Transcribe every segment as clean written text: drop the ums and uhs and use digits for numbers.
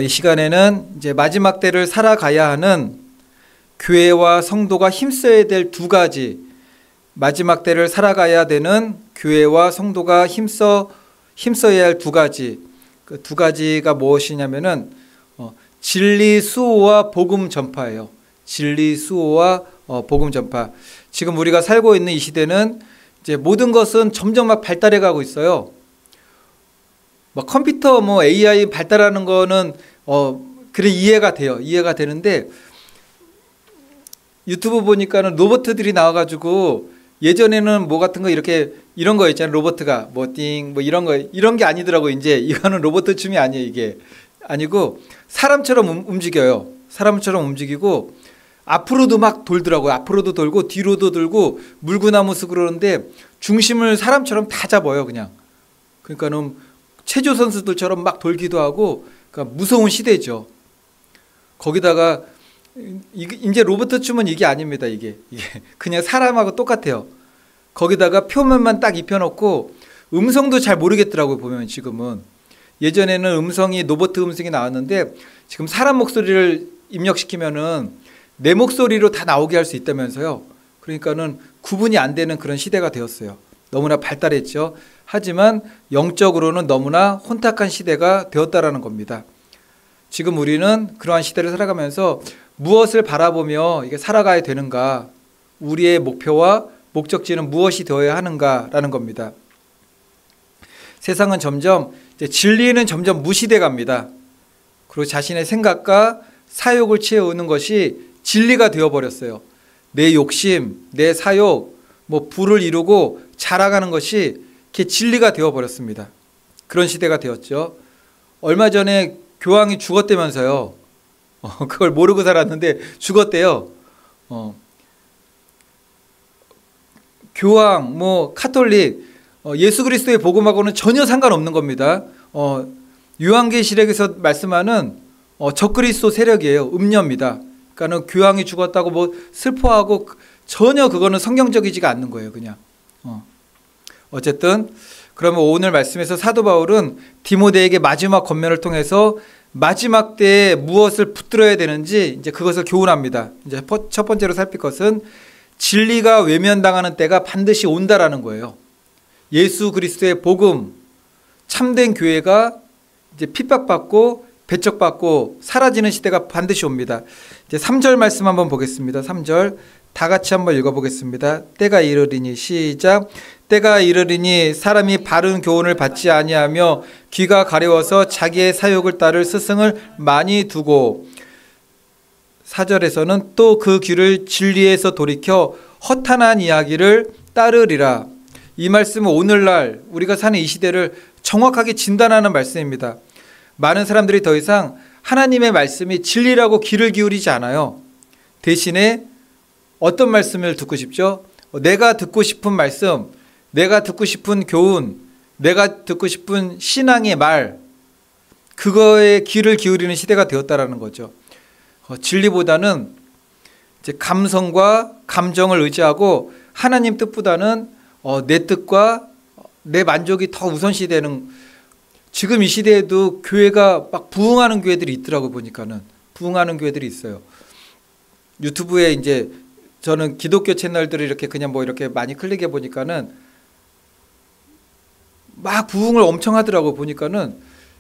이 시간에는 이제 마지막 때를 살아가야 하는 교회와 성도가 힘써야 될 두 가지, 마지막 때를 살아가야 되는 교회와 성도가 힘써야 할 두 가지, 그 두 가지가 무엇이냐면은 진리 수호와 복음 전파예요. 진리 수호와 복음 전파. 지금 우리가 살고 있는 이 시대는 이제 모든 것은 점점 막 발달해 가고 있어요. 뭐 컴퓨터, 뭐 AI 발달하는 거는 그래 이해가 돼요. 이해가 되는데 유튜브 보니까는 로봇들이 나와가지고 예전에는 뭐 같은 거 이렇게 이런 거 있잖아요. 로봇가 뭐 이런 게 아니더라고. 이제 이거는 로봇 춤이 아니에요. 이게 아니고 사람처럼 움직여요. 사람처럼 움직이고 앞으로도 막 돌더라고요. 앞으로도 돌고 뒤로도 돌고 물구나무 쓰고 그러는데 중심을 사람처럼 다 잡아요. 그냥. 그러니까는 체조 선수들처럼 막 돌기도 하고, 그러니까 무서운 시대죠. 거기다가 이제 로봇 춤은 이게 아닙니다. 이게 그냥 사람하고 똑같아요. 거기다가 표면만 딱 입혀놓고 음성도 잘 모르겠더라고요. 보면 지금은. 예전에는 음성이 로봇 음성이 나왔는데 지금 사람 목소리를 입력시키면은 내 목소리로 다 나오게 할 수 있다면서요. 그러니까는 구분이 안 되는 그런 시대가 되었어요. 너무나 발달했죠. 하지만 영적으로는 너무나 혼탁한 시대가 되었다라는 겁니다. 지금 우리는 그러한 시대를 살아가면서 무엇을 바라보며 이게 살아가야 되는가, 우리의 목표와 목적지는 무엇이 되어야 하는가라는 겁니다. 세상은 점점 진리는 점점 무시돼 갑니다. 그리고 자신의 생각과 사욕을 채우는 것이 진리가 되어버렸어요. 내 욕심, 내 사욕, 뭐 부를 이루고 자라가는 것이 진리가 되어버렸습니다. 그런 시대가 되었죠. 얼마 전에 교황이 죽었다면서요. 그걸 모르고 살았는데 죽었대요. 교황, 뭐 카톨릭, 예수 그리스도의 복음하고는 전혀 상관없는 겁니다. 요한계시록에서 말씀하는 적그리스도 세력이에요. 음녀입니다. 그러니까는 교황이 죽었다고 뭐 슬퍼하고 전혀 그거는 성경적이지가 않는 거예요. 그냥. 어쨌든 그러면 오늘 말씀에서 사도 바울은 디모데에게 마지막 권면을 통해서 마지막 때에 무엇을 붙들어야 되는지 이제 그것을 교훈합니다. 이제 첫 번째로 살필 것은 진리가 외면당하는 때가 반드시 온다라는 거예요. 예수 그리스도의 복음, 참된 교회가 이제 핍박받고 배척받고 사라지는 시대가 반드시 옵니다. 이제 3절 말씀 한번 보겠습니다. 3절 다 같이 한번 읽어보겠습니다. 때가 이르리니, 시작. 때가 이르리니 사람이 바른 교훈을 받지 아니하며 귀가 가려워서 자기의 사욕을 따를 스승을 많이 두고, 4절에서는 또 그 귀를 진리에서 돌이켜 허탄한 이야기를 따르리라. 이 말씀은 오늘날 우리가 사는 이 시대를 정확하게 진단하는 말씀입니다. 많은 사람들이 더 이상 하나님의 말씀이 진리라고 귀를 기울이지 않아요. 대신에 어떤 말씀을 듣고 싶죠? 내가 듣고 싶은 말씀, 내가 듣고 싶은 교훈, 내가 듣고 싶은 신앙의 말, 그거에 귀를 기울이는 시대가 되었다라는 거죠. 진리보다는 이제 감성과 감정을 의지하고 하나님 뜻보다는 내 뜻과 내 만족이 더 우선시되는, 지금 이 시대에도 교회가 막 부흥하는 교회들이 있더라고. 보니까는 부흥하는 교회들이 있어요. 유튜브에 이제 저는 기독교 채널들을 이렇게 그냥 뭐 이렇게 많이 클릭해 보니까는 막 부흥을 엄청 하더라고. 보니까는.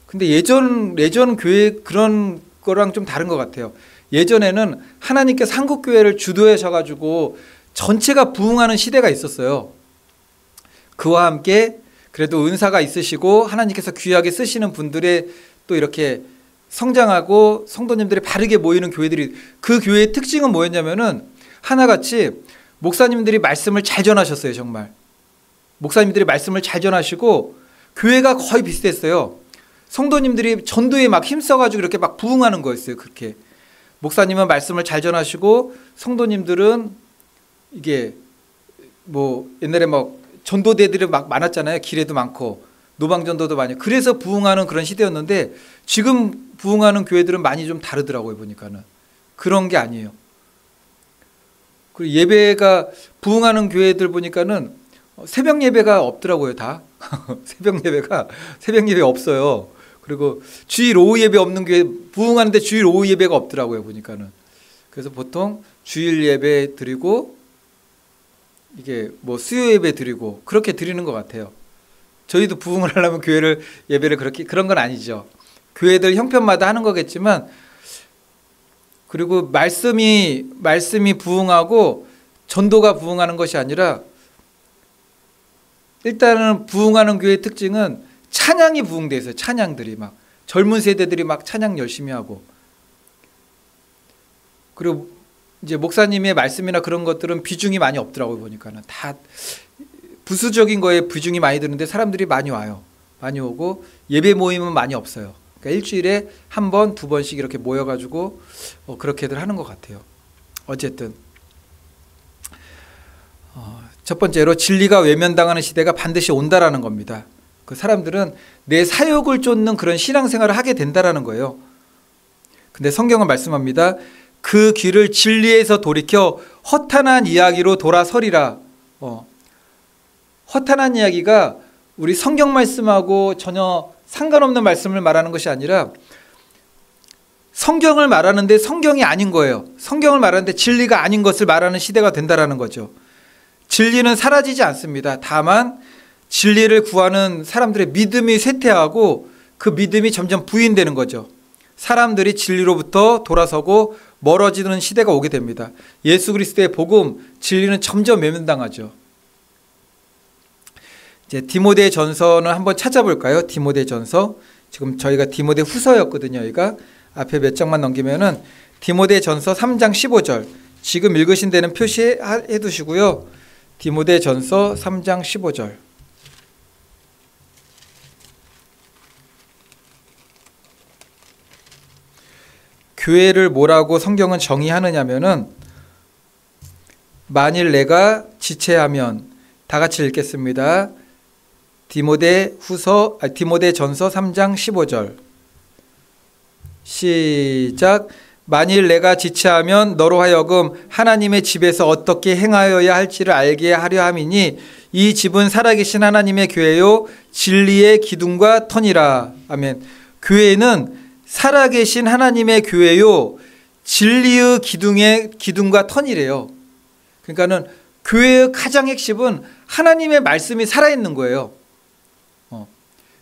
근데 예전 교회 그런 거랑 좀 다른 것 같아요. 예전에는 하나님께서 한국 교회를 주도하셔가지고 전체가 부흥하는 시대가 있었어요. 그와 함께 그래도 은사가 있으시고 하나님께서 귀하게 쓰시는 분들의 또 이렇게 성장하고 성도님들이 바르게 모이는 교회들이, 그 교회의 특징은 뭐였냐면은 하나같이 목사님들이 말씀을 잘 전하셨어요. 정말 목사님들이 말씀을 잘 전하시고 교회가 거의 비슷했어요. 성도님들이 전도에 막 힘써가지고 이렇게 막 부흥하는 거였어요. 그렇게 목사님은 말씀을 잘 전하시고 성도님들은 이게 뭐 옛날에 막 전도대들이 막 많았잖아요. 길에도 많고 노방전도도 많이. 그래서 부흥하는 그런 시대였는데 지금 부흥하는 교회들은 많이 좀 다르더라고요. 보니까는 그런 게 아니에요. 그리고 예배가 부흥하는 교회들 보니까는 새벽 예배가 없더라고요. 다 새벽 예배 없어요. 그리고 주일 오후 예배 없는 교회, 부흥하는데 주일 오후 예배가 없더라고요, 보니까는. 그래서 보통 주일 예배 드리고 이게 뭐 수요 예배 드리고 그렇게 드리는 것 같아요. 저희도 부흥을 하려면 교회를 예배를 그렇게, 그런 건 아니죠. 교회들 형편마다 하는 거겠지만, 그리고 말씀이 부흥하고 전도가 부흥하는 것이 아니라, 일단은 부흥하는 교회의 특징은 찬양이 부흥돼 있어요. 찬양들이 막 젊은 세대들이 막 찬양 열심히 하고, 그리고 이제 목사님의 말씀이나 그런 것들은 비중이 많이 없더라고요. 보니까는 다 부수적인 거에 비중이 많이 드는데 사람들이 많이 와요. 많이 오고 예배 모임은 많이 없어요. 그러니까 일주일에 한 번, 두 번씩 이렇게 모여가지고 그렇게들 하는 것 같아요. 어쨌든 첫 번째로 진리가 외면당하는 시대가 반드시 온다라는 겁니다. 그 사람들은 내 사욕을 쫓는 그런 신앙생활을 하게 된다라는 거예요. 근데 성경은 말씀합니다. 그 귀를 진리에서 돌이켜 허탄한 이야기로 돌아서리라. 허탄한 이야기가 우리 성경 말씀하고 전혀 상관없는 말씀을 말하는 것이 아니라 성경을 말하는데 성경이 아닌 거예요. 성경을 말하는데 진리가 아닌 것을 말하는 시대가 된다라는 거죠. 진리는 사라지지 않습니다. 다만 진리를 구하는 사람들의 믿음이 쇠퇴하고 그 믿음이 점점 부인되는 거죠. 사람들이 진리로부터 돌아서고 멀어지는 시대가 오게 됩니다. 예수 그리스도의 복음, 진리는 점점 외면당하죠. 이제 디모데 전서는 한번 찾아볼까요? 디모데 전서. 지금 저희가 디모데 후서였거든요. 여기가 앞에 몇 장만 넘기면은 디모데 전서 3장 15절. 지금 읽으신 데는 표시해 두시고요. 디모데 전서 3장 15절. 교회를 뭐라고 성경은 정의하느냐면은, 만일 내가 지체하면, 다 같이 읽겠습니다. 디모데 전서 3장 15절. 시작. 만일 내가 지체하면 너로 하여금 하나님의 집에서 어떻게 행하여야 할지를 알게 하려 함이니 이 집은 살아계신 하나님의 교회요 진리의 기둥과 터니라. 아멘. 교회는 살아계신 하나님의 교회요 진리의 기둥과 터니래요. 그러니까는 교회의 가장 핵심은 하나님의 말씀이 살아있는 거예요.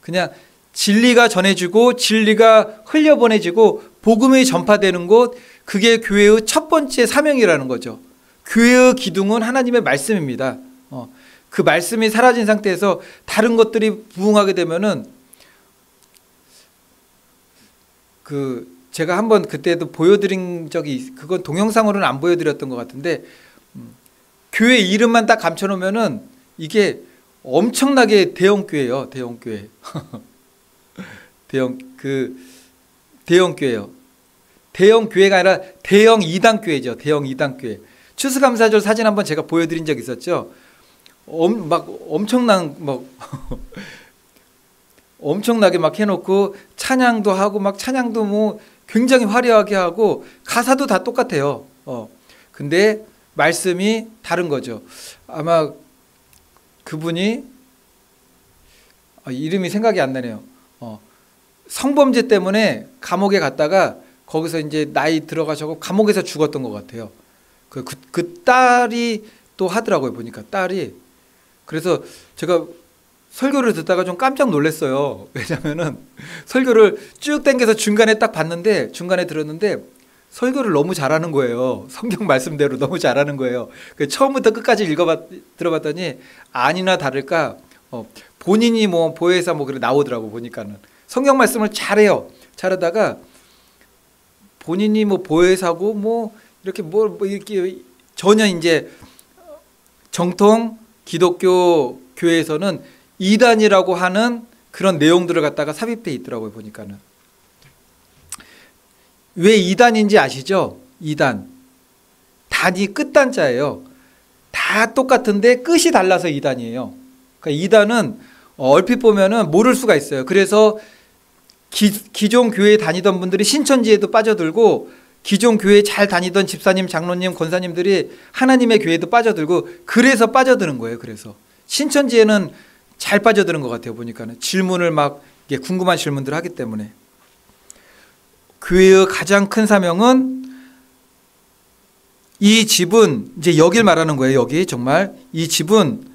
그냥 진리가 전해지고 진리가 흘려보내지고 복음이 전파되는 곳, 그게 교회의 첫 번째 사명이라는 거죠. 교회의 기둥은 하나님의 말씀입니다. 그 말씀이 사라진 상태에서 다른 것들이 부흥하게 되면은, 제가 한번 그때도 보여드린 적이, 그건 동영상으로는 안 보여드렸던 것 같은데, 교회 이름만 딱 감춰놓으면은 이게 엄청나게 대형교회예요. 대형교회. 대형교회요. 대형교회가 아니라 대형 이단교회죠. 대형 이단교회. 추수감사절 사진 한번 제가 보여드린 적 있었죠. 엄청나게 막 해놓고 찬양도 하고 막 찬양도 뭐 굉장히 화려하게 하고 가사도 다 똑같아요. 근데 말씀이 다른 거죠. 아마 그분이 이름이 생각이 안 나네요. 성범죄 때문에 감옥에 갔다가 거기서 이제 나이 들어가셔서 감옥에서 죽었던 것 같아요. 그 딸이 또 하더라고요. 보니까 딸이. 그래서 제가 설교를 듣다가 좀 깜짝 놀랐어요. 왜냐면은 설교를 쭉 당겨서 중간에 딱 봤는데, 중간에 들었는데 설교를 너무 잘하는 거예요. 성경 말씀대로 너무 잘하는 거예요. 처음부터 끝까지 들어봤더니 아니나 다를까 본인이 뭐 보혜사 뭐 그래 나오더라고. 보니까는 성경 말씀을 잘해요. 잘하다가 본인이 뭐 보혜사고 뭐 이렇게 이렇게 전혀 이제 정통 기독교 교회에서는 이단이라고 하는 그런 내용들을 갖다가 삽입돼 있더라고요. 보니까는. 왜 이단인지 아시죠? 이단. 단이 끝단자예요. 다 똑같은데 끝이 달라서 이단이에요. 그러니까 이단은 얼핏 보면은 모를 수가 있어요. 그래서 기존 교회에 다니던 분들이 신천지에도 빠져들고, 기존 교회에 잘 다니던 집사님, 장로님, 권사님들이 하나님의 교회에도 빠져들고, 그래서 빠져드는 거예요. 그래서 신천지에는 잘 빠져드는 것 같아요. 보니까는 질문을 막 이게 궁금한 질문들을 하기 때문에. 교회의 가장 큰 사명은 이 집은 이제 여길 말하는 거예요. 여기 정말 이 집은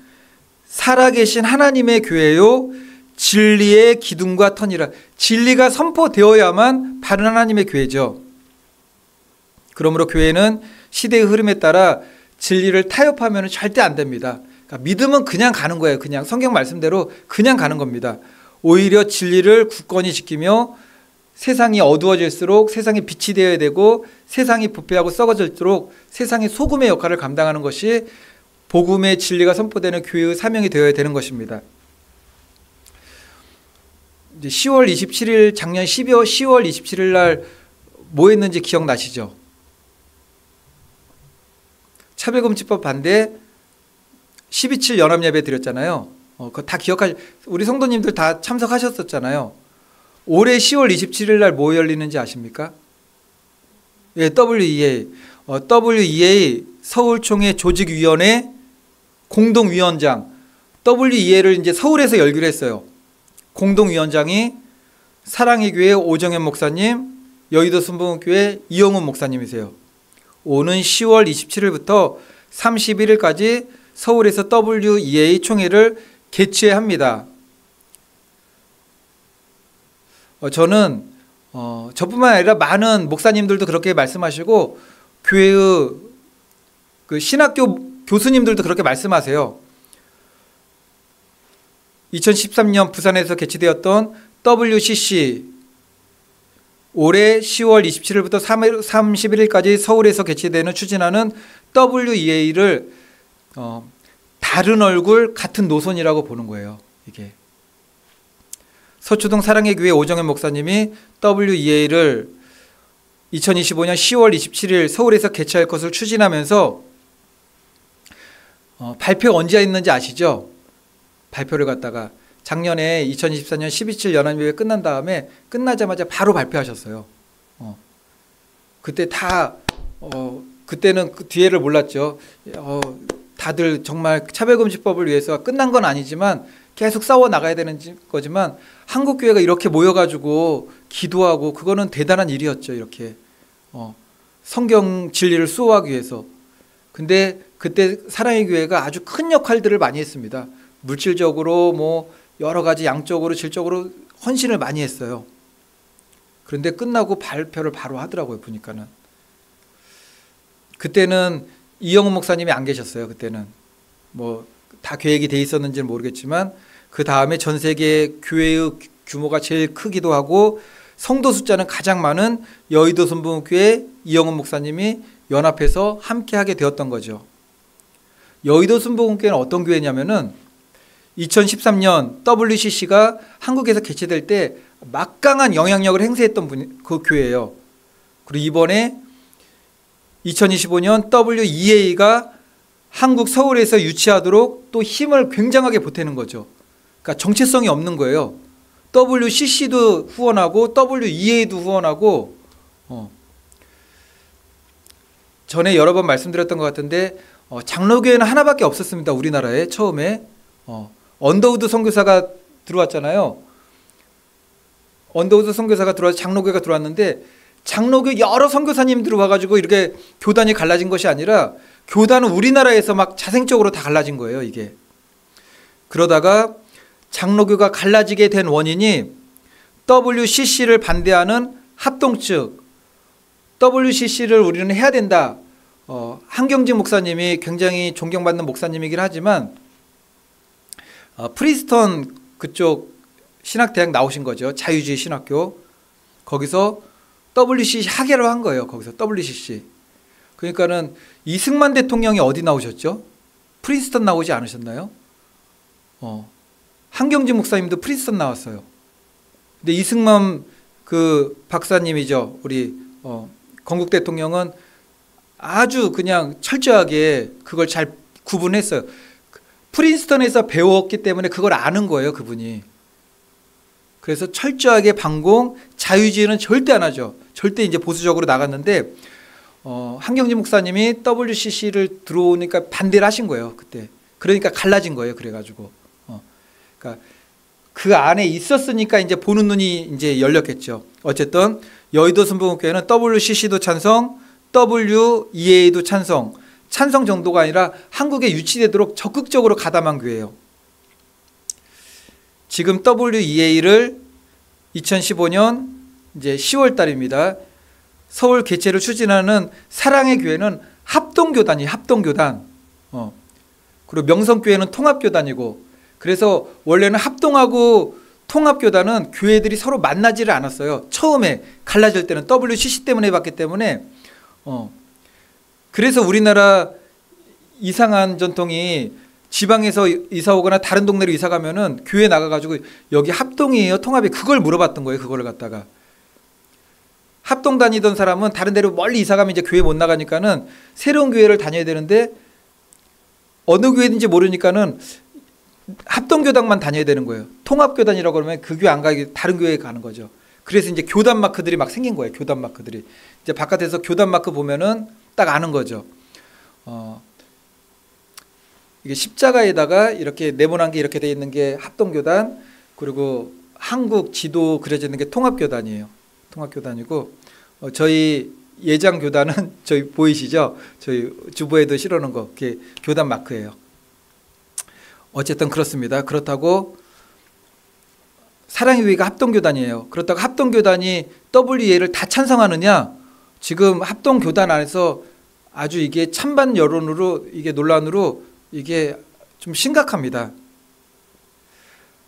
살아계신 하나님의 교회요 진리의 기둥과 터니라. 진리가 선포되어야만 바른 하나님의 교회죠. 그러므로 교회는 시대의 흐름에 따라 진리를 타협하면 절대 안 됩니다. 그러니까 믿음은 그냥 가는 거예요. 그냥 성경 말씀대로 그냥 가는 겁니다. 오히려 진리를 굳건히 지키며 세상이 어두워질수록 세상이 빛이 되어야 되고 세상이 부패하고 썩어질수록 세상의 소금의 역할을 감당하는 것이 복음의 진리가 선포되는 교회의 사명이 되어야 되는 것입니다. 이제 10월 27일 작년 10월 27일 날 뭐 했는지 기억나시죠? 차별금지법 반대 12.7 연합예배 드렸잖아요. 그거 다 우리 성도님들 다 참석하셨었잖아요. 올해 10월 27일 날 뭐 열리는지 아십니까? 예, WEA. WEA 서울총회 조직위원회 공동위원장. WEA를 이제 서울에서 열기로 했어요. 공동위원장이 사랑의 교회 오정현 목사님, 여의도 순복음교회 이영훈 목사님이세요. 오는 10월 27일부터 31일까지 서울에서 WEA 총회를 개최합니다. 저는 저뿐만 아니라 많은 목사님들도 그렇게 말씀하시고 교회의 그 신학교 교수님들도 그렇게 말씀하세요. 2013년 부산에서 개최되었던 WCC 올해 10월 27일부터 31일까지 서울에서 개최되는 추진하는 WEA를 다른 얼굴 같은 노선이라고 보는 거예요. 이게 서초동 사랑의 교회 오정현 목사님이 WEA를 2025년 10월 27일 서울에서 개최할 것을 추진하면서 발표 언제 했는지 아시죠? 발표를 갖다가 작년에 2024년 12.7 연합예배 끝난 다음에 끝나자마자 바로 발표하셨어요. 그때 그때는 그 뒤에를 몰랐죠. 다들 정말 차별금지법을 위해서 끝난 건 아니지만 계속 싸워 나가야 되는 거지만 한국교회가 이렇게 모여가지고 기도하고 그거는 대단한 일이었죠. 이렇게 성경 진리를 수호하기 위해서. 근데 그때 사랑의 교회가 아주 큰 역할들을 많이 했습니다. 물질적으로 뭐 여러 가지 양적으로 질적으로 헌신을 많이 했어요. 그런데 끝나고 발표를 바로 하더라고요. 보니까는 그때는 이영훈 목사님이 안 계셨어요. 그때는 뭐 다 계획이 돼 있었는지는 모르겠지만 그 다음에 전 세계 교회의 규모가 제일 크기도 하고 성도 숫자는 가장 많은 여의도 순복음교회 이영훈 목사님이 연합해서 함께하게 되었던 거죠. 여의도 순복음교회는 어떤 교회냐면은 2013년 WCC가 한국에서 개최될 때 막강한 영향력을 행사했던 그 교회예요. 그리고 이번에 2025년 WEA가 한국 서울에서 유치하도록 또 힘을 굉장하게 보태는 거죠. 그러니까 정체성이 없는 거예요. WCC도 후원하고 WEA도 후원하고 전에 여러 번 말씀드렸던 것 같은데 장로교회는 하나밖에 없었습니다. 우리나라에 처음에 언더우드 선교사가 들어왔잖아요. 언더우드 선교사가 들어와서 장로교회가 들어왔는데 장로교 여러 선교사님들이 와가지고 이렇게 교단이 갈라진 것이 아니라 교단은 우리나라에서 막 자생적으로 다 갈라진 거예요. 이게 그러다가 장로교가 갈라지게 된 원인이 WCC를 반대하는 합동 측 WCC를 우리는 해야 된다. 한경직 목사님이 굉장히 존경받는 목사님이긴 하지만 프린스턴 그쪽 신학대학 나오신 거죠. 자유주의 신학교. 거기서 WCC 학예로 한 거예요. 거기서 WCC. 그러니까는 이승만 대통령이 어디 나오셨죠? 프린스턴 나오지 않으셨나요? 한경직 목사님도 프린스턴 나왔어요. 근데 이승만 그 박사님이죠. 우리 건국 대통령은 아주 그냥 철저하게 그걸 잘 구분했어요. 프린스턴에서 배웠기 때문에 그걸 아는 거예요. 그분이. 그래서 철저하게 반공, 자유주의는 절대 안 하죠. 절대 이제 보수적으로 나갔는데 한경진 목사님이 WCC를 들어오니까 반대를 하신 거예요. 그때. 그러니까 갈라진 거예요. 그래가지고. 그러니까 그 안에 있었으니까 이제 보는 눈이 이제 열렸겠죠. 어쨌든 여의도 순복음교회는 WCC도 찬성, WEA도 찬성, 찬성 정도가 아니라 한국에 유치되도록 적극적으로 가담한 교회예요. 지금 WEA를 2015년 이제 10월 달입니다. 서울 개최를 추진하는 사랑의 교회는 합동교단이 합동교단. 그리고 명성교회는 통합교단이고, 그래서 원래는 합동하고 통합교단은 교회들이 서로 만나지를 않았어요. 처음에 갈라질 때는 WCC 때문에 해봤기 때문에. 그래서 우리나라 이상한 전통이 지방에서 이사 오거나 다른 동네로 이사 가면은 교회 나가가지고 여기 합동이에요, 통합이, 그걸 물어봤던 거예요. 그거를 갖다가 합동 다니던 사람은 다른 데로 멀리 이사 가면 이제 교회 못 나가니까는 새로운 교회를 다녀야 되는데 어느 교회인지 모르니까는 합동교단만 다녀야 되는 거예요. 통합교단이라고 그러면 그 교회 안 가기 다른 교회에 가는 거죠. 그래서 이제 교단 마크들이 막 생긴 거예요. 교단 마크들이 이제 바깥에서 교단 마크 보면은 딱 아는 거죠. 이게 십자가에다가 이렇게 네모난 게 이렇게 돼 있는 게 합동교단, 그리고 한국 지도 그려져 있는 게 통합교단이에요. 통합교단이고, 저희 예장교단은 저희 보이시죠? 저희 주보에도 실어놓은 거, 그게 교단 마크예요. 어쨌든 그렇습니다. 그렇다고 사랑의 교회가 합동교단이에요. 그렇다고 합동교단이 WEA를 다 찬성하느냐? 지금 합동교단 안에서 아주 이게 찬반 여론으로, 이게 논란으로 이게 좀 심각합니다.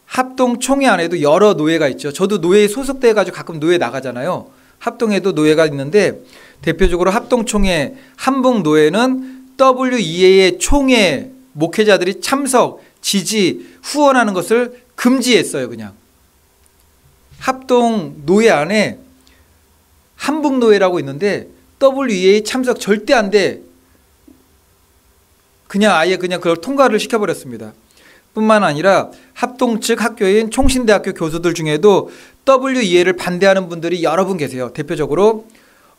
합동총회 안에도 여러 노예가 있죠. 저도 노예에 소속돼 가지고 가끔 노예 나가잖아요. 합동에도 노예가 있는데 대표적으로 합동총회 한북노예는 WEA의 총회 목회자들이 참석, 지지, 후원하는 것을 금지했어요. 그냥 합동노예 안에 한북노예라고 있는데 WEA 참석 절대 안 돼. 그냥 아예 그냥 그걸 통과를 시켜버렸습니다. 뿐만 아니라 합동 측 학교인 총신대학교 교수들 중에도 WEA를 반대하는 분들이 여러 분 계세요. 대표적으로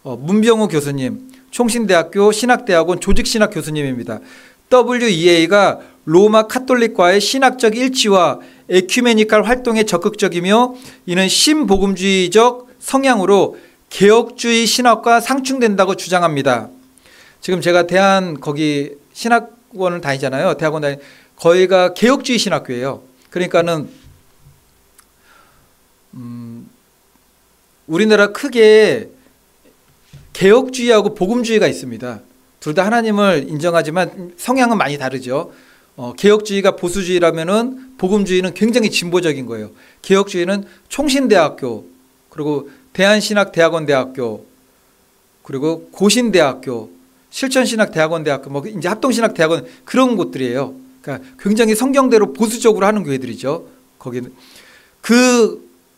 문병우 교수님, 총신대학교 신학대학원 조직신학 교수님입니다. WEA가 로마 카톨릭과의 신학적 일치와 에큐메니칼 활동에 적극적이며 이는 신복음주의적 성향으로 개혁주의 신학과 상충된다고 주장합니다. 지금 제가 거기 신학원을 다니잖아요. 대학원 거기가 개혁주의 신학교예요. 그러니까는 우리나라 크게 개혁주의하고 복음주의가 있습니다. 둘 다 하나님을 인정하지만 성향은 많이 다르죠. 개혁주의가 보수주의라면은 복음주의는 굉장히 진보적인 거예요. 개혁주의는 총신대학교, 그리고 대한신학대학원대학교, 그리고 고신대학교, 실천신학대학원대학교, 뭐 이제 합동신학대학원 그런 곳들이에요. 그러니까 굉장히 성경대로 보수적으로 하는 교회들이죠. 거기는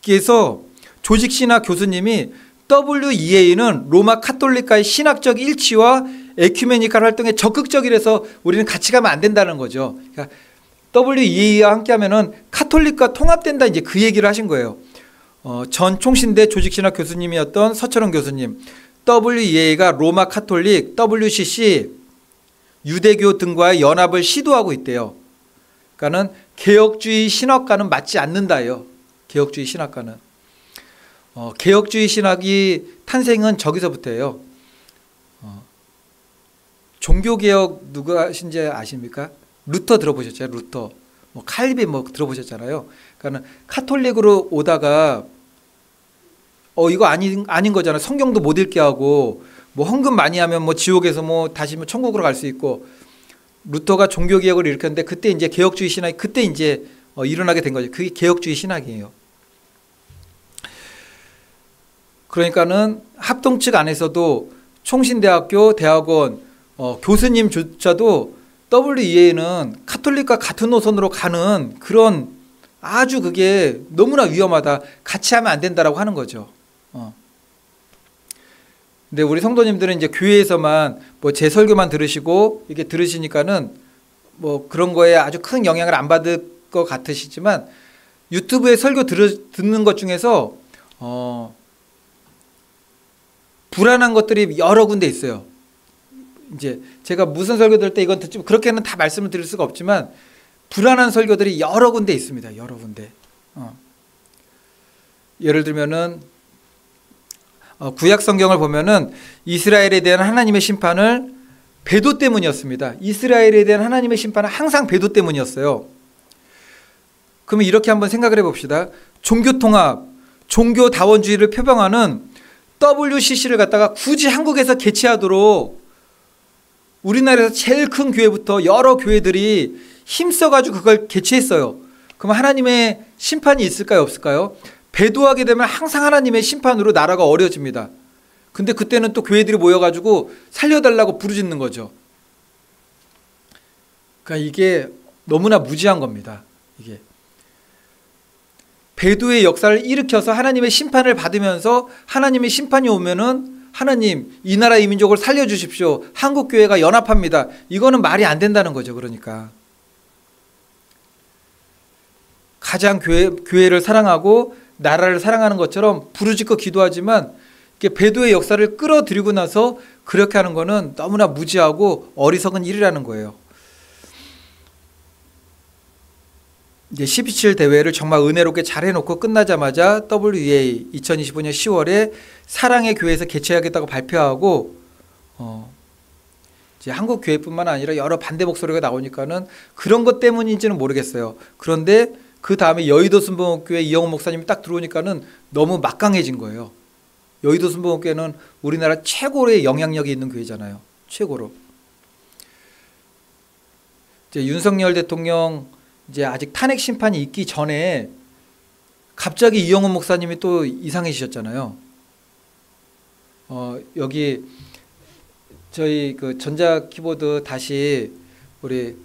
그에서 조직신학 교수님이 WEA는 로마 카톨릭과의 신학적 일치와 에큐메니칼 활동에 적극적이라서 우리는 같이 가면 안 된다는 거죠. 그러니까 WEA와 함께하면은 카톨릭과 통합된다, 이제 그 얘기를 하신 거예요. 전 총신대 조직신학 교수님이었던 서철원 교수님, WEA가 로마 카톨릭, WCC, 유대교 등과의 연합을 시도하고 있대요. 그러니까는 개혁주의 신학과는 맞지 않는다예요. 개혁주의 신학과는. 개혁주의 신학이 탄생은 저기서부터예요. 종교개혁 누가 하신지 아십니까? 루터 들어보셨죠? 루터. 뭐 칼빈 뭐 들어보셨잖아요. 그러니까 카톨릭으로 오다가 이거 아닌 거잖아요. 성경도 못 읽게 하고 뭐 헌금 많이 하면 뭐 지옥에서 뭐 다시 뭐 천국으로 갈 수 있고, 루터가 종교개혁을 일으켰는데 그때 이제 개혁주의 신학이 그때 이제 일어나게 된 거죠. 그게 개혁주의 신학이에요. 그러니까는 합동 측 안에서도 총신대학교, 대학원, 교수님조차도 WEA는 카톨릭과 같은 노선으로 가는 그런 아주 그게 너무나 위험하다. 같이 하면 안 된다라고 하는 거죠. 근데 우리 성도님들은 이제 교회에서만 뭐 제 설교만 들으시고 이게 들으시니까는 뭐 그런 거에 아주 큰 영향을 안 받을 것 같으시지만 유튜브에 설교 듣는 것 중에서 불안한 것들이 여러 군데 있어요. 이제 제가 무슨 설교 들을 때 이건 듣지 그렇게는 다 말씀을 드릴 수가 없지만 불안한 설교들이 여러 군데 있습니다. 여러 군데. 예를 들면은 구약 성경을 보면은 이스라엘에 대한 하나님의 심판을 배도 때문이었습니다. 이스라엘에 대한 하나님의 심판은 항상 배도 때문이었어요. 그러면 이렇게 한번 생각을 해봅시다. 종교통합, 종교다원주의를 표방하는 WCC를 갖다가 굳이 한국에서 개최하도록 우리나라에서 제일 큰 교회부터 여러 교회들이 힘써가지고 그걸 개최했어요. 그럼 하나님의 심판이 있을까요? 없을까요? 배도하게 되면 항상 하나님의 심판으로 나라가 어려집니다. 근데 그때는 또 교회들이 모여가지고 살려달라고 부르짖는 거죠. 그러니까 이게 너무나 무지한 겁니다. 이게 배도의 역사를 일으켜서 하나님의 심판을 받으면서 하나님의 심판이 오면은 하나님 이 나라 이 민족을 살려주십시오. 한국교회가 연합합니다. 이거는 말이 안 된다는 거죠. 그러니까 가장 교회를 사랑하고 나라를 사랑하는 것처럼 부르짖고 기도하지만 이렇게 배도의 역사를 끌어들이고 나서 그렇게 하는 거는 너무나 무지하고 어리석은 일이라는 거예요. 이제 12.7 대회를 정말 은혜롭게 잘 해놓고 끝나자마자 WEA 2025년 10월에 사랑의 교회에서 개최하겠다고 발표하고 이제 한국 교회뿐만 아니라 여러 반대 목소리가 나오니까는 그런 것 때문인지는 모르겠어요. 그런데 그 다음에 여의도 순복음교회 이영훈 목사님이 딱 들어오니까는 너무 막강해진 거예요. 여의도 순복음교회는 우리나라 최고의 영향력이 있는 교회잖아요. 최고로. 이제 윤석열 대통령 이제 아직 탄핵 심판이 있기 전에 갑자기 이영훈 목사님이 또 이상해지셨잖아요. 여기 저희 그 전자 키보드 다시 우리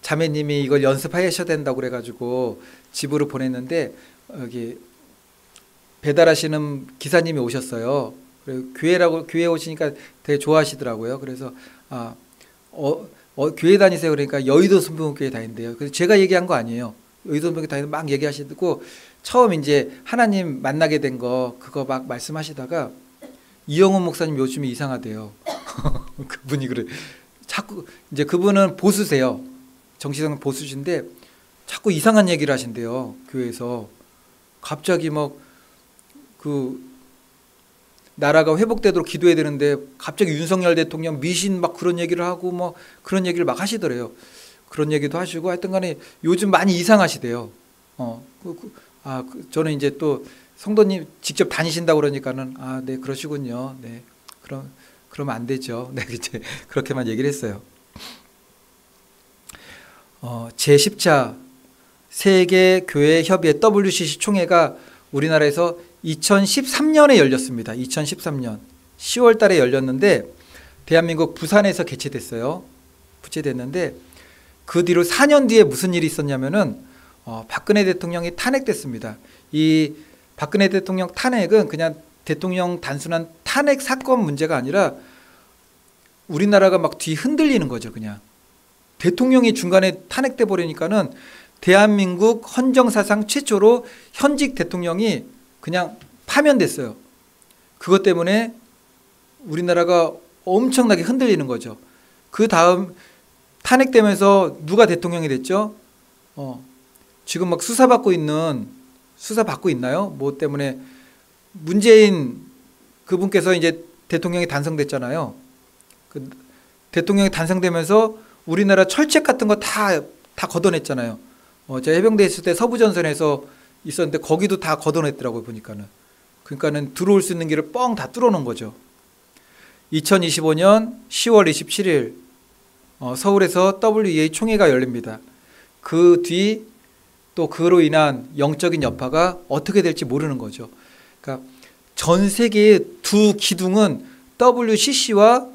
자매님이 이걸 연습하셔야 된다고 그래가지고 집으로 보냈는데 여기 배달하시는 기사님이 오셨어요. 교회에 오시니까 되게 좋아하시더라고요. 그래서 교회 다니세요. 그러니까 여의도 순복음교회 다닌대요. 그래서 제가 얘기한 거 아니에요. 여의도 순복음교회 다니는 막 얘기하시고 처음 이제 하나님 만나게 된 거 그거 막 말씀하시다가 이영훈 목사님 요즘에 이상하대요. 그분이 그래. 자꾸 이제 그분은 보수세요. 정치성 보수신데 자꾸 이상한 얘기를 하신대요. 교회에서 갑자기 막 그 나라가 회복되도록 기도해야 되는데 갑자기 윤석열 대통령 미신 막 그런 얘기를 하고 뭐 그런 얘기를 막 하시더래요. 그런 얘기도 하시고 하여튼간에 요즘 많이 이상하시대요. 저는 이제 또 성도님 직접 다니신다고 그러니까는 네 그러시군요. 네 그러면 안 되죠. 네 이제 그렇게만 얘기를 했어요. 제10차 세계교회협의회 WCC 총회가 우리나라에서 2013년에 열렸습니다. 2013년 10월 달에 열렸는데 대한민국 부산에서 개최됐어요. 개최됐는데 그 뒤로 4년 뒤에 무슨 일이 있었냐면은 박근혜 대통령이 탄핵됐습니다. 이 박근혜 대통령 탄핵은 그냥 대통령 단순한 탄핵 사건 문제가 아니라 우리나라가 막 뒤 흔들리는 거죠. 그냥 대통령이 중간에 탄핵돼 버리니까는 대한민국 헌정사상 최초로 현직 대통령이 그냥 파면됐어요. 그것 때문에 우리나라가 엄청나게 흔들리는 거죠. 그 다음 탄핵되면서 누가 대통령이 됐죠? 지금 막 수사받고 있나요? 뭐 때문에 문재인 그분께서 이제 대통령이 단성됐잖아요. 그 대통령이 단성되면서 우리나라 철책 같은 거 다 걷어냈잖아요. 제가 해병대에 있을 때 서부전선에서 있었는데 거기도 다 걷어냈더라고요. 보니까는. 그러니까는 들어올 수 있는 길을 뻥 다 뚫어놓은 거죠. 2025년 10월 27일 서울에서 WEA 총회가 열립니다. 그 뒤 또 그로 인한 영적인 여파가 어떻게 될지 모르는 거죠. 그러니까 전 세계의 두 기둥은 WCC와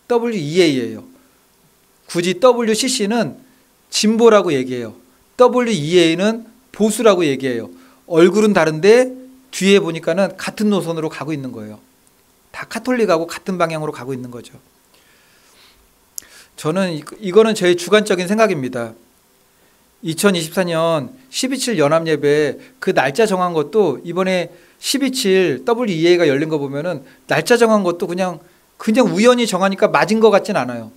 WEA예요. 굳이 WCC는 진보라고 얘기해요. WEA는 보수라고 얘기해요. 얼굴은 다른데 뒤에 보니까는 같은 노선으로 가고 있는 거예요. 다 카톨릭하고 같은 방향으로 가고 있는 거죠. 저는 이거는 제 주관적인 생각입니다. 2024년 12.7 연합예배 그 날짜 정한 것도 이번에 12.7 WEA가 열린 거 보면은 날짜 정한 것도 그냥 우연히 정하니까 맞은 것 같진 않아요.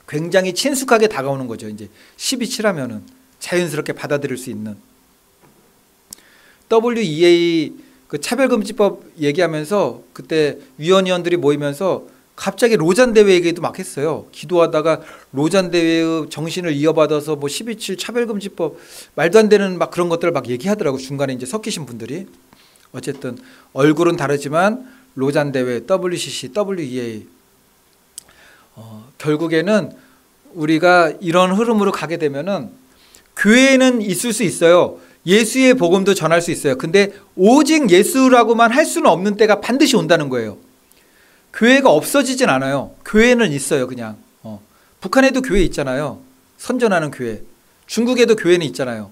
굉장히 친숙하게 다가오는 거죠. 이제 12.7 하면은 자연스럽게 받아들일 수 있는. WEA 그 차별금지법 얘기하면서 그때 위원들이 모이면서 갑자기 로잔 대회 얘기도 막 했어요. 기도하다가 로잔 대회의 정신을 이어받아서 뭐 12.7 차별금지법 말도 안 되는 막 그런 것들을 막 얘기하더라고. 중간에 이제 섞이신 분들이. 어쨌든 얼굴은 다르지만 로잔 대회, WCC, WEA 결국에는 우리가 이런 흐름으로 가게 되면은 교회는 있을 수 있어요. 예수의 복음도 전할 수 있어요. 근데 오직 예수라고만 할 수는 없는 때가 반드시 온다는 거예요. 교회가 없어지진 않아요. 교회는 있어요. 그냥 북한에도 교회 있잖아요. 선전하는 교회. 중국에도 교회는 있잖아요.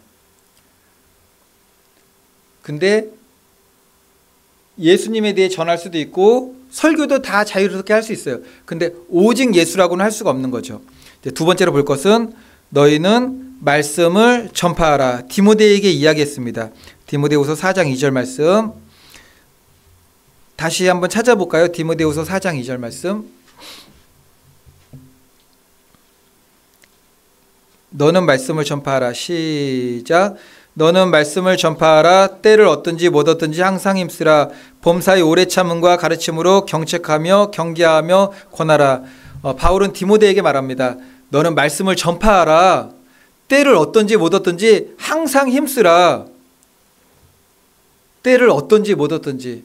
근데 예수님에 대해 전할 수도 있고 설교도 다 자유롭게 할 수 있어요. 근데 오직 예수라고는 할 수가 없는 거죠. 이제 두 번째로 볼 것은 너희는 말씀을 전파하라. 디모데에게 이야기했습니다. 디모데후서 4장 2절 말씀 다시 한번 찾아볼까요? 디모데후서 4장 2절 말씀. 너는 말씀을 전파하라. 시작. 너는 말씀을 전파하라. 때를 얻든지 못 얻든지 항상 힘쓰라. 범사의 오래 참음과 가르침으로 경책하며 경계하며 권하라. 바울은 디모데에게 말합니다. 너는 말씀을 전파하라. 때를 얻든지 못 얻든지 항상 힘쓰라. 때를 얻든지 못 얻든지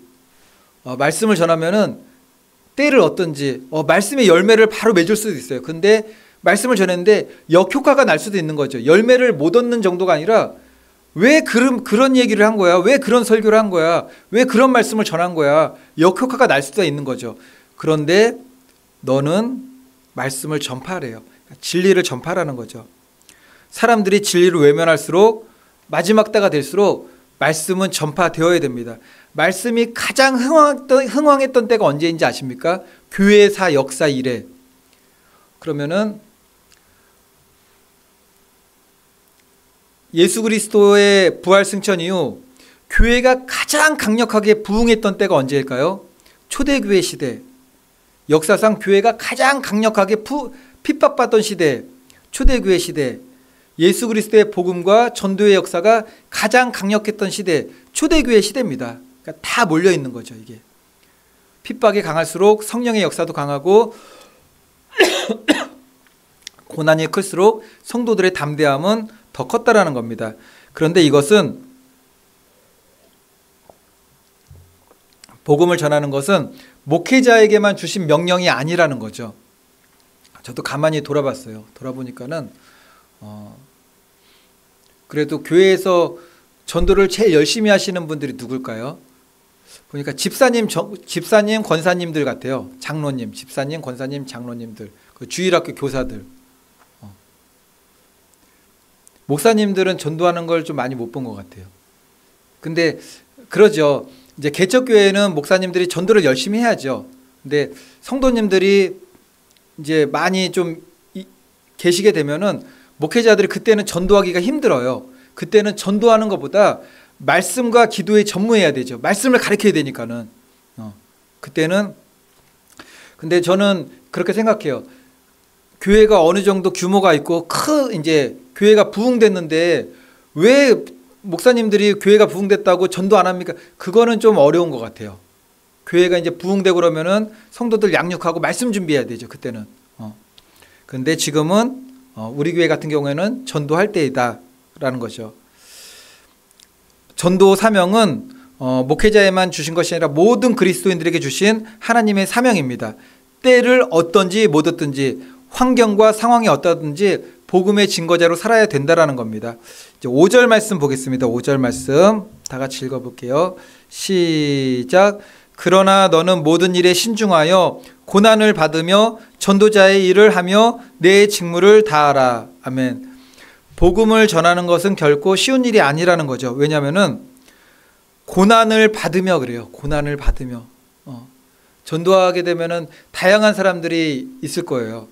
말씀을 전하면은 때를 얻든지 말씀의 열매를 바로 맺을 수도 있어요. 근데 말씀을 전했는데 역효과가 날 수도 있는 거죠. 열매를 못 얻는 정도가 아니라 왜 그런 얘기를 한 거야? 왜 그런 설교를 한 거야? 왜 그런 말씀을 전한 거야? 역효과가 날 수도 있는 거죠. 그런데 너는 말씀을 전파하래요. 진리를 전파하라는 거죠. 사람들이 진리를 외면할수록 마지막 때가 될수록 말씀은 전파되어야 됩니다. 말씀이 가장 흥왕했던 때가 언제인지 아십니까? 교회사 역사 이래. 그러면은 예수 그리스도의 부활 승천 이후 교회가 가장 강력하게 부흥했던 때가 언제일까요? 초대교회 시대. 역사상 교회가 가장 강력하게 핍박받던 시대. 초대교회 시대. 예수 그리스도의 복음과 전도의 역사가 가장 강력했던 시대. 초대교회 시대입니다. 그러니까 다 몰려있는 거죠. 이게 핍박이 강할수록 성령의 역사도 강하고 고난이 클수록 성도들의 담대함은 더 컸다라는 겁니다. 그런데 이것은 복음을 전하는 것은 목회자에게만 주신 명령이 아니라는 거죠. 저도 가만히 돌아봤어요. 돌아보니까는 그래도 교회에서 전도를 제일 열심히 하시는 분들이 누굴까요? 보니까 집사님, 권사님들 같아요. 장로님, 집사님, 권사님, 장로님들, 그 주일학교 교사들. 목사님들은 전도하는 걸 좀 많이 못 본 것 같아요. 근데 그러죠. 이제 개척교회는 목사님들이 전도를 열심히 해야죠. 근데 성도님들이 이제 많이 좀 계시게 되면은 목회자들이 그때는 전도하기가 힘들어요. 그때는 전도하는 것보다 말씀과 기도에 전무해야 되죠. 말씀을 가르쳐야 되니까는. 그때는 근데 저는 그렇게 생각해요. 교회가 어느 정도 규모가 있고 이제 교회가 부흥됐는데 왜 목사님들이 교회가 부흥됐다고 전도 안 합니까? 그거는 좀 어려운 것 같아요. 교회가 이제 부흥되고 그러면은 성도들 양육하고 말씀 준비해야 되죠. 그때는. 근데 지금은 우리 교회 같은 경우에는 전도할 때이다라는 거죠. 전도 사명은 목회자에만 주신 것이 아니라 모든 그리스도인들에게 주신 하나님의 사명입니다. 때를 얻든지 못 얻든지 환경과 상황이 어떠든지 복음의 증거자로 살아야 된다라는 겁니다. 이제 5절 말씀 보겠습니다. 5절 말씀 다 같이 읽어볼게요. 시작. 그러나 너는 모든 일에 신중하여 고난을 받으며 전도자의 일을 하며 내 직무를 다하라. 아멘. 복음을 전하는 것은 결코 쉬운 일이 아니라는 거죠. 왜냐하면은 고난을 받으며 그래요. 고난을 받으며 전도하게 되면은 다양한 사람들이 있을 거예요.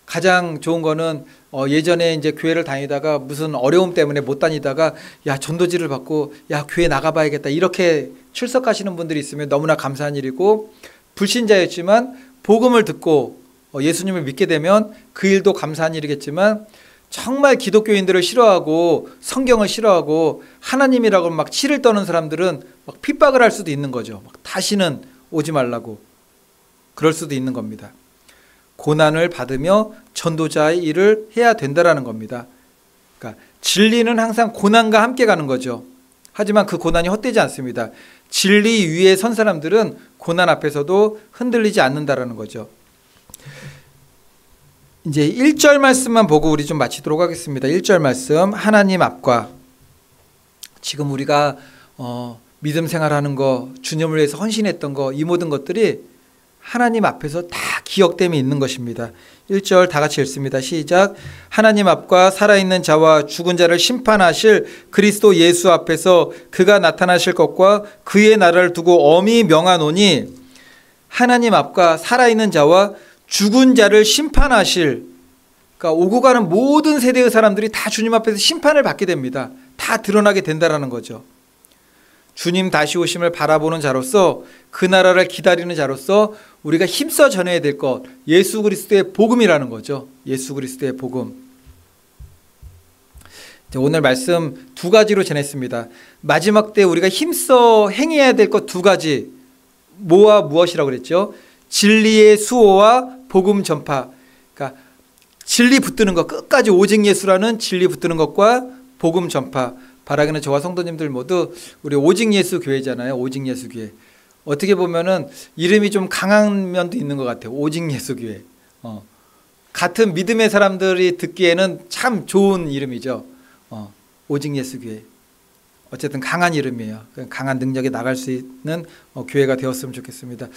가장 좋은 거는 예전에 이제 교회를 다니다가 무슨 어려움 때문에 못 다니다가 야 전도지를 받고 야 교회 나가봐야겠다 이렇게 출석하시는 분들이 있으면 너무나 감사한 일이고, 불신자였지만 복음을 듣고 예수님을 믿게 되면 그 일도 감사한 일이겠지만 정말 기독교인들을 싫어하고 성경을 싫어하고 하나님이라고 막 치를 떠는 사람들은 막 핍박을 할 수도 있는 거죠. 막 다시는 오지 말라고. 그럴 수도 있는 겁니다. 고난을 받으며 전도자의 일을 해야 된다라는 겁니다. 그러니까 진리는 항상 고난과 함께 가는 거죠. 하지만 그 고난이 헛되지 않습니다. 진리 위에 선 사람들은 고난 앞에서도 흔들리지 않는다라는 거죠. 이제 1절 말씀만 보고 우리 좀 마치도록 하겠습니다. 1절 말씀, 하나님 앞과 지금 우리가 믿음 생활하는 거, 주님을 위해서 헌신했던 거, 이 모든 것들이 하나님 앞에서 다 기억됨이 있는 것입니다. 1절 다 같이 읽습니다. 시작. 하나님 앞과 살아있는 자와 죽은 자를 심판하실 그리스도 예수 앞에서 그가 나타나실 것과 그의 나라를 두고 엄히 명하노니, 하나님 앞과 살아있는 자와 죽은 자를 심판하실, 그러니까 오고 가는 모든 세대의 사람들이 다 주님 앞에서 심판을 받게 됩니다. 다 드러나게 된다라는 거죠. 주님 다시 오심을 바라보는 자로서, 그 나라를 기다리는 자로서 우리가 힘써 전해야 될 것, 예수 그리스도의 복음이라는 거죠. 예수 그리스도의 복음. 오늘 말씀 두 가지로 전했습니다. 마지막 때 우리가 힘써 행해야 될 것 두 가지, 뭐와 무엇이라고 그랬죠? 진리의 수호와 복음 전파. 그러니까 진리 붙드는 것, 끝까지 오직 예수라는 진리 붙드는 것과 복음 전파. 바라기는 저와 성도님들 모두 우리 오직 예수 교회잖아요. 오직 예수 교회. 어떻게 보면은 이름이 좀 강한 면도 있는 것 같아요. 오직 예수 교회. 같은 믿음의 사람들이 듣기에는 참 좋은 이름이죠. 오직 예수 교회. 어쨌든 강한 이름이에요. 강한 능력에 나갈 수 있는 교회가 되었으면 좋겠습니다.